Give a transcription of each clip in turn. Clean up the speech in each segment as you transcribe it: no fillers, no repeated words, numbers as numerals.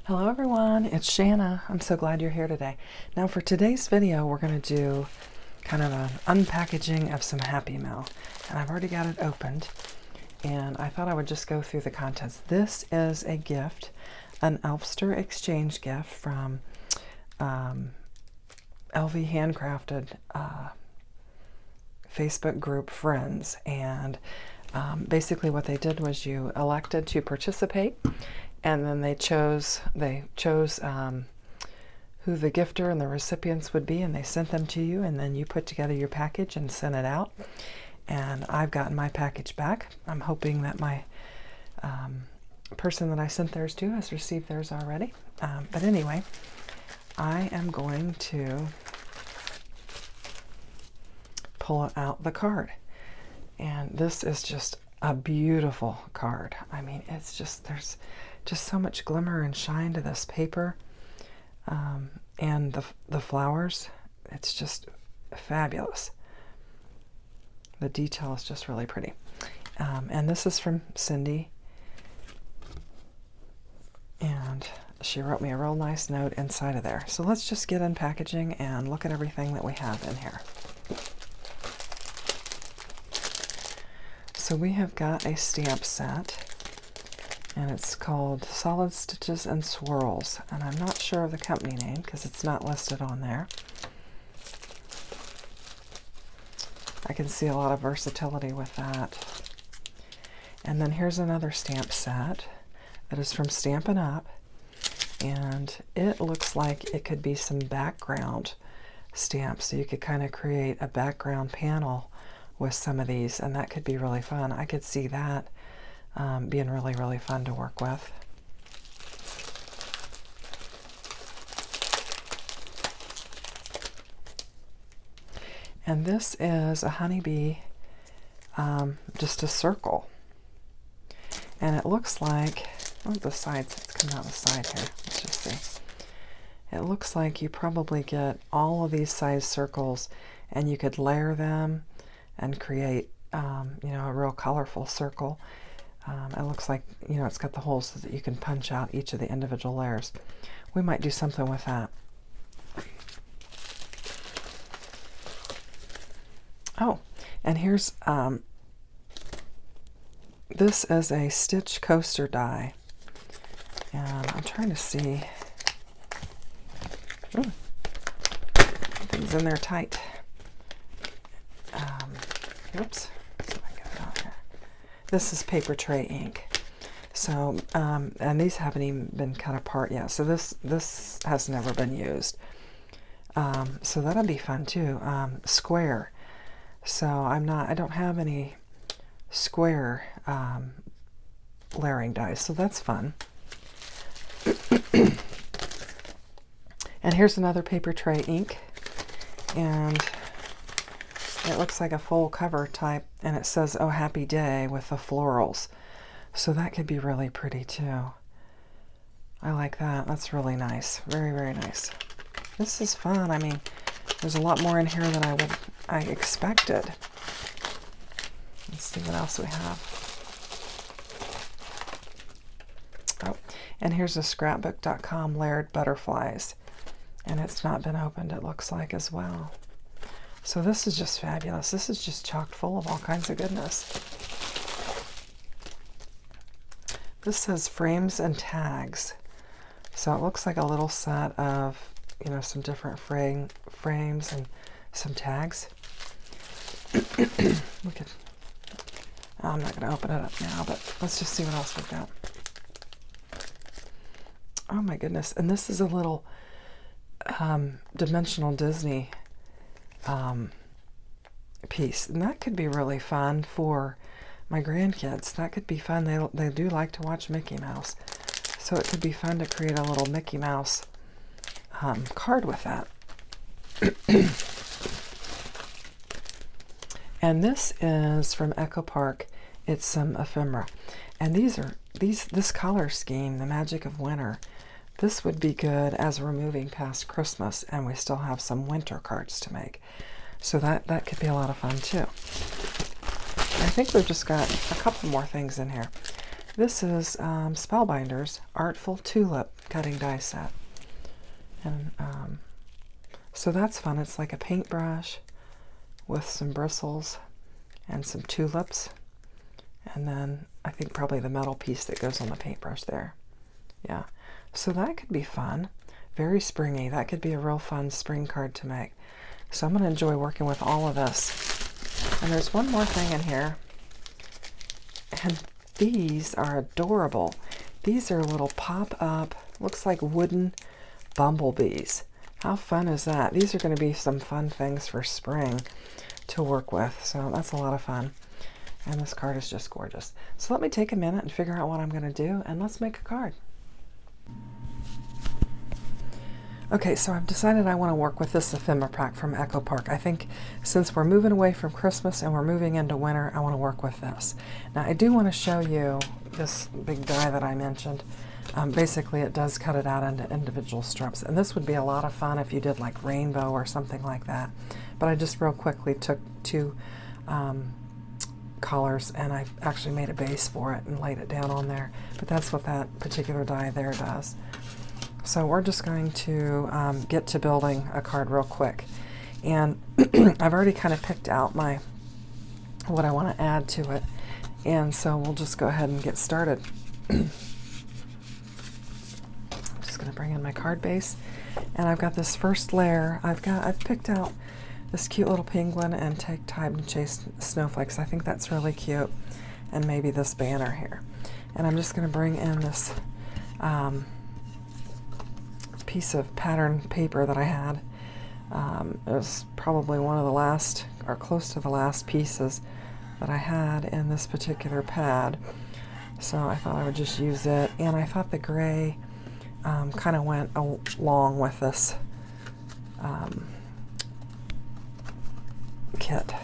Hello everyone, it's Shanna. I'm so glad you're here today. Now for today's video, we're going to do kind of an unpackaging of some Happy Mail. And I've already got it opened, and I thought I would just go through the contents. This is a gift, an elfster exchange gift from LV Handcrafted Facebook group friends. And basically what they did was you elected to participate, and then they chose who the gifter and the recipients would be, and they sent them to you, and then you put together your package and sent it out. And I've gotten my package back. I'm hoping that my person that I sent theirs to has received theirs already. But anyway, I am going to pull out the card. And this is just a beautiful card. I mean, it's just, there's just so much glimmer and shine to this paper, and the flowers. It's just fabulous. The detail is just really pretty. And this is from Cindy, and she wrote me a real nice note inside of there. So let's just get unpackaging and look at everything that we have in here. So we have got a stamp set, and it's called Solid Stitches and Swirls, and I'm not sure of the company name because it's not listed on there. I can see a lot of versatility with that. And then here's another stamp set that is from Stampin' Up, and it looks like it could be some background stamps, so you could kind of create a background panel with some of these, and that could be really fun. I could see that being really, really fun to work with. And this is a honeybee, just a circle. And it looks like, oh, the sides, it's coming out the side here. Let's just see. It looks like you probably get all of these size circles, and you could layer them and create, you know, a real colorful circle. It looks like, you know, it's got the holes so that you can punch out each of the individual layers. We might do something with that. Oh, and here's, this is a stitch coaster die. And I'm trying to see, ooh, things in there tight. Oops. So I get it out here. This is paper tray ink. So, and these haven't even been cut apart yet. So this has never been used. So that'll be fun too. Square. So I don't have any square layering dies. So that's fun. And here's another paper tray ink. And it looks like a full cover type, and it says, "Oh, happy day," with the florals. So that could be really pretty too. I like that. That's really nice. Very, very nice. This is fun. I mean, there's a lot more in here than I expected. Let's see what else we have. Oh, and here's a scrapbook.com layered butterflies. And it's not been opened, it looks like, as well. So this is just fabulous. This is just chock full of all kinds of goodness. This says frames and tags. So it looks like a little set of, you know, some different frames and some tags. Look at, I'm not going to open it up now, but let's just see what else we've got. Oh my goodness. And this is a little dimensional Disney piece, and that could be really fun for my grandkids. That could be fun. They do like to watch Mickey Mouse, so it could be fun to create a little Mickey Mouse card with that. And this is from Echo Park. It's some ephemera, and this color scheme, the magic of winter. This would be good as we're moving past Christmas and we still have some winter cards to make. So that could be a lot of fun too. I think we've just got a couple more things in here. This is Spellbinder's Artful Tulip cutting die set. And so that's fun. It's like a paintbrush with some bristles and some tulips. And then I think probably the metal piece that goes on the paintbrush there. Yeah. So that could be fun. Very springy. That could be a real fun spring card to make. So I'm going to enjoy working with all of this. And there's one more thing in here. And these are adorable. These are little pop-up, looks like wooden bumblebees. How fun is that? These are going to be some fun things for spring to work with. So that's a lot of fun. And this card is just gorgeous. So let me take a minute and figure out what I'm going to do, and let's make a card. Okay, so I've decided I want to work with this ephemera pack from Echo Park. I think since we're moving away from Christmas and we're moving into winter, I want to work with this. Now, I do want to show you this big die that I mentioned. Basically, it does cut it out into individual strips, and this would be a lot of fun if you did like rainbow or something like that. But I just real quickly took two colors, and I actually made a base for it and laid it down on there. But that's what that particular die there does. So we're just going to get to building a card real quick. And I've already kind of picked out what I want to add to it. And so we'll just go ahead and get started. I'm just going to bring in my card base. And I've got this first layer. I've picked out this cute little penguin and Take Time to Chase Snowflakes. I think that's really cute. And maybe this banner here. And I'm just going to bring in this piece of pattern paper that I had. It was probably one of the last, or close to the last pieces that I had in this particular pad. So I thought I would just use it. And I thought the gray kind of went along with this kit.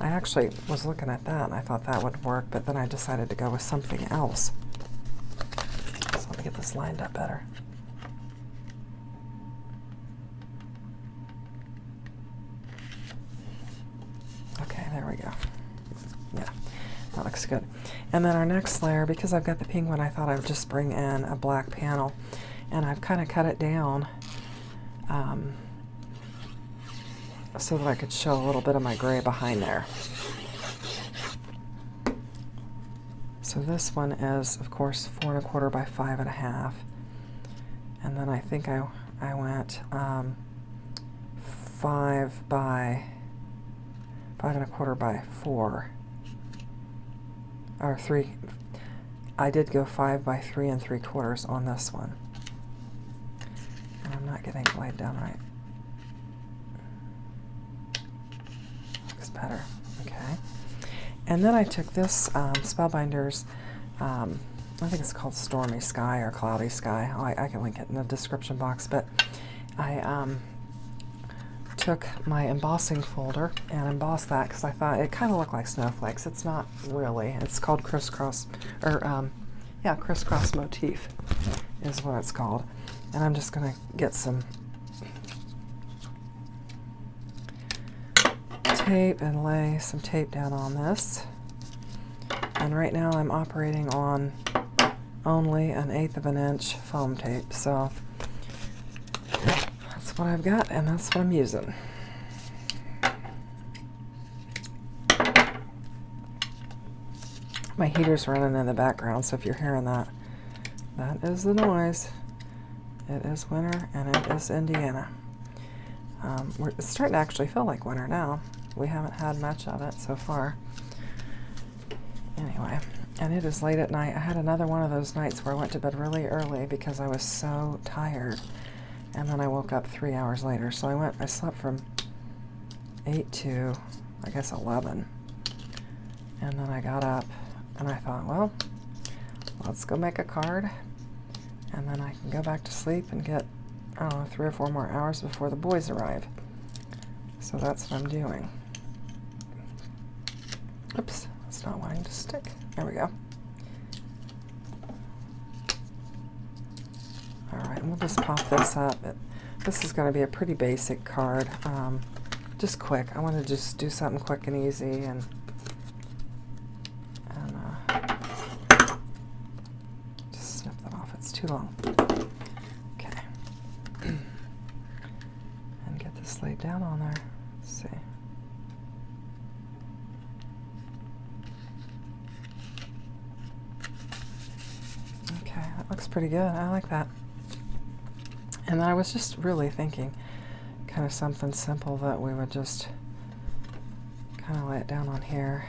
I actually was looking at that and I thought that would work, but then I decided to go with something else. So let me get this lined up better. There we go. Yeah, that looks good. And then our next layer, because I've got the penguin, I thought I would just bring in a black panel. And I've kind of cut it down so that I could show a little bit of my gray behind there. So this one is, of course, 4 1/4 by 5 1/2. And then I think I went 5 by 5 1/4 by 4, or 3. I did go 5 by 3 3/4 on this one. And I'm not getting it laid down right. Looks better. Okay. And then I took this Spellbinder's, I think it's called Stormy Sky or Cloudy Sky. I can link it in the description box, but I took my embossing folder and embossed that because I thought it kind of looked like snowflakes. It's not really. It's called crisscross, or yeah, crisscross motif is what it's called. And I'm just going to get some tape and lay some tape down on this. And right now I'm operating on only 1/8 of an inch foam tape, so that's what I've got, and that's what I'm using. My heater's running in the background, so if you're hearing that, that is the noise. It is winter, and it is Indiana. It's starting to actually feel like winter now. We haven't had much of it so far. Anyway, and it is late at night. I had another one of those nights where I went to bed really early because I was so tired. And then I woke up 3 hours later. So I slept from 8 to, I guess, 11. And then I got up and I thought, well, let's go make a card. And then I can go back to sleep and get, I don't know, 3 or 4 more hours before the boys arrive. So that's what I'm doing. Oops, it's not wanting to stick. There we go. Alright, we'll just pop this up. This is going to be a pretty basic card. Just quick. I want to just do something quick and easy. And too long. Okay. And get this laid down on there. Let's see. Okay, that looks pretty good. I like that. And I was just really thinking kind of something simple that we would just kind of lay it down on here.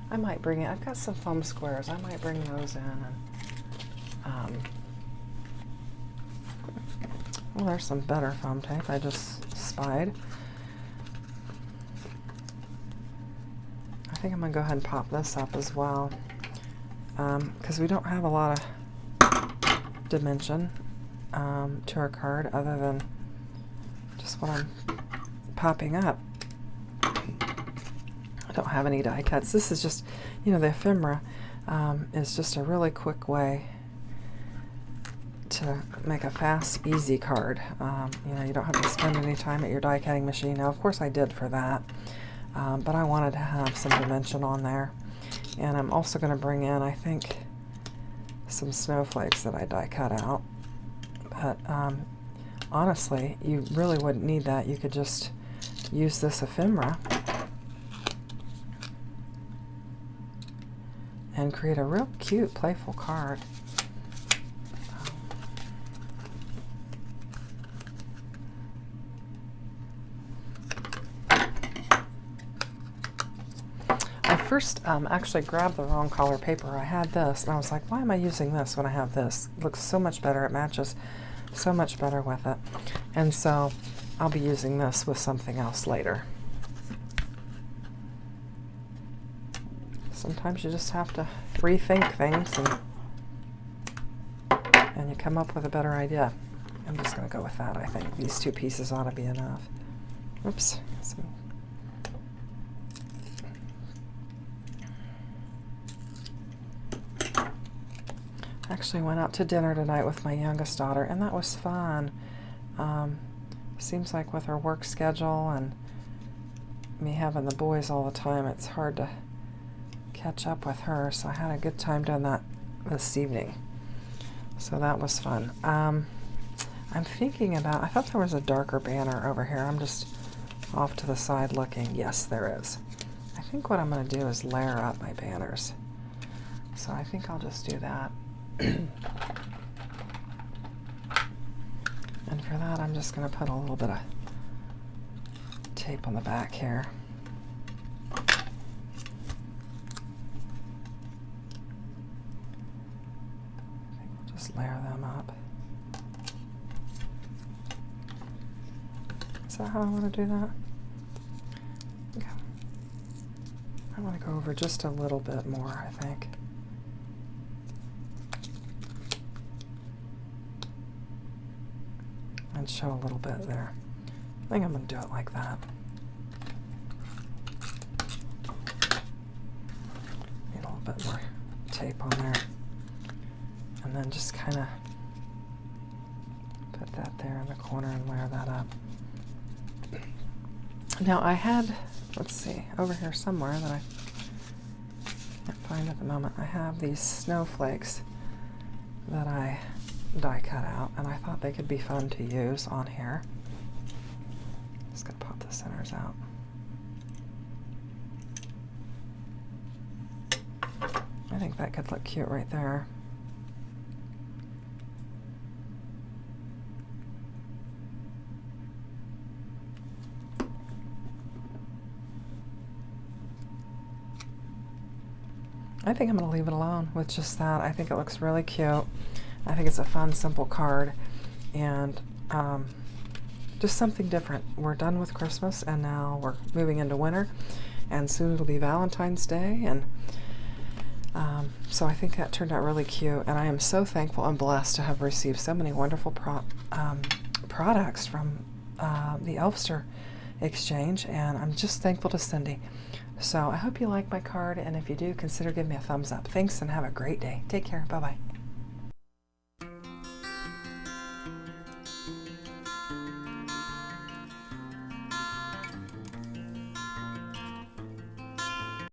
I might bring it, I've got some foam squares. I might bring those in and well, there's some better foam tape I just spied. I think I'm gonna go ahead and pop this up as well, because we don't have a lot of dimension to our card other than just what I'm popping up. I don't have any die cuts. This is just, you know, the ephemera is just a really quick way to make a fast, easy card. You know, you don't have to spend any time at your die cutting machine. Now, of course I did for that, but I wanted to have some dimension on there. And I'm also going to bring in, I think, some snowflakes that I die cut out. But honestly, you really wouldn't need that. You could just use this ephemera and create a real cute, playful card. I first actually grabbed the wrong color paper. I had this, and I was like, why am I using this when I have this? It looks so much better. It matches so much better with it. And so I'll be using this with something else later. Sometimes you just have to rethink things and you come up with a better idea. I'm just going to go with that, I think. These two pieces ought to be enough. Oops. Actually went out to dinner tonight with my youngest daughter, and that was fun. Seems like with her work schedule and me having the boys all the time, it's hard to catch up with her, so I had a good time doing that this evening. So that was fun. I'm thinking about, I thought there was a darker banner over here. I'm just off to the side looking. Yes, there is. I think what I'm going to do is layer up my banners. So I think I'll just do that. And for that, I'm just going to put a little bit of tape on the back here. Layer them up. Is that how I want to do that? Okay. I want to go over just a little bit more, I think. And show a little bit there. I think I'm going to do it like that. Need a little bit more tape on there. And then just kind of put that there in the corner and layer that up. Now I had, let's see, over here somewhere that I can't find at the moment, I have these snowflakes that I die cut out, and I thought they could be fun to use on here. Just gonna pop the centers out. I think that could look cute right there. I think I'm going to leave it alone with just that. I think it looks really cute. I think it's a fun, simple card, and just something different. We're done with Christmas, and now we're moving into winter, and soon it'll be Valentine's Day, and so I think that turned out really cute, and I am so thankful and blessed to have received so many wonderful products from the Elfster exchange, and I'm just thankful to Cindy. So I hope you like my card, and if you do, consider giving me a thumbs up. Thanks, and have a great day. Take care. Bye-bye.